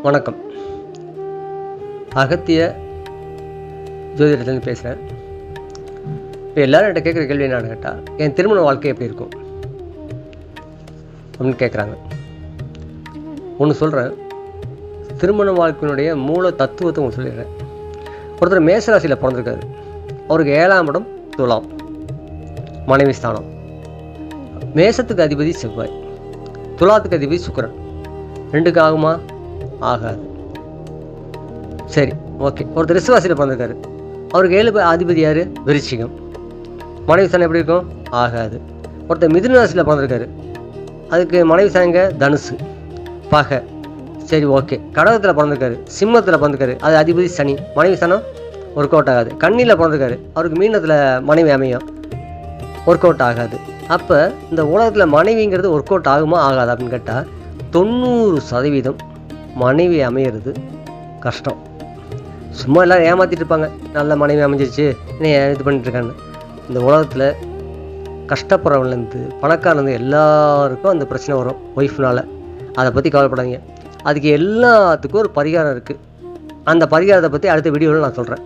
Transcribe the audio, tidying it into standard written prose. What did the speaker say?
வணக்கம். அகத்திய ஜோதிடத்துலேருந்து பேசுகிறேன். இப்போ எல்லோரும் என்கிட்ட கேட்குற கேள்வி என்னன்னு கேட்டால், என் திருமண வாழ்க்கை எப்படி இருக்கும் அப்படின்னு கேட்குறாங்க. ஒன்று சொல்கிறேன், திருமண வாழ்க்கையினுடைய மூல தத்துவத்தை ஒன்று சொல்லிடுறேன். ஒருத்தர் மேசராசியில் பிறந்திருக்காரு. அவருக்கு 7ஆம் இடம் துலாம், மனைவி ஸ்தானம். மேசத்துக்கு அதிபதி செவ்வாய், துலாத்துக்கு அதிபதி சுக்கிரன். ரெண்டுக்கு ஆகுமா? ஆகாது. சரி, ஓகே. ஒருத்தர் ரிஷபராசியில் பிறந்திருக்காரு. அவருக்கு 7 அதிபதி யார்? விருச்சிகம். மனைவி ஸ்தானம் எப்படி இருக்கும்? ஆகாது. ஒருத்தர் மிதுன ராசியில் பிறந்திருக்காரு. அதுக்கு மனைவி ஸ்தானங்க தனுசு, பகை. சரி, ஓகே. கடகத்தில் பிறந்திருக்காரு, சிம்மத்தில் பிறந்திருக்காரு. அது அதிபதி சனி. மனைவி ஸ்தானம் ஒர்க் அவுட் ஆகாது. கன்னியில் பிறந்திருக்காரு. அவருக்கு மீனத்தில் மனைவி அமையும், ஒர்க் அவுட் ஆகாது. அப்போ இந்த உலகத்தில் மனைவிங்கிறது ஒர்க் அவுட் ஆகுமா ஆகாது அப்படின்னு கேட்டால் 90% மனைவி அமையிறது கஷ்டம். சும்மா எல்லோரும் ஏமாற்றிட்டு இருப்பாங்க, நல்ல மனைவி அமைஞ்சிருச்சு, என்ன இது பண்ணிட்டுருக்கான்னு. இந்த உலகத்தில் கஷ்டப்படுறவன்லேருந்து பணக்காரந்து எல்லாருக்கும் அந்த பிரச்சனை வரும் ஒய்ஃப்னால். அதை பற்றி கவலைப்படாதீங்க. அதுக்கு எல்லாத்துக்கும் ஒரு பரிகாரம் இருக்குது. அந்த பரிகாரத்தை பற்றி அடுத்த வீடியோவில் நான் சொல்கிறேன்.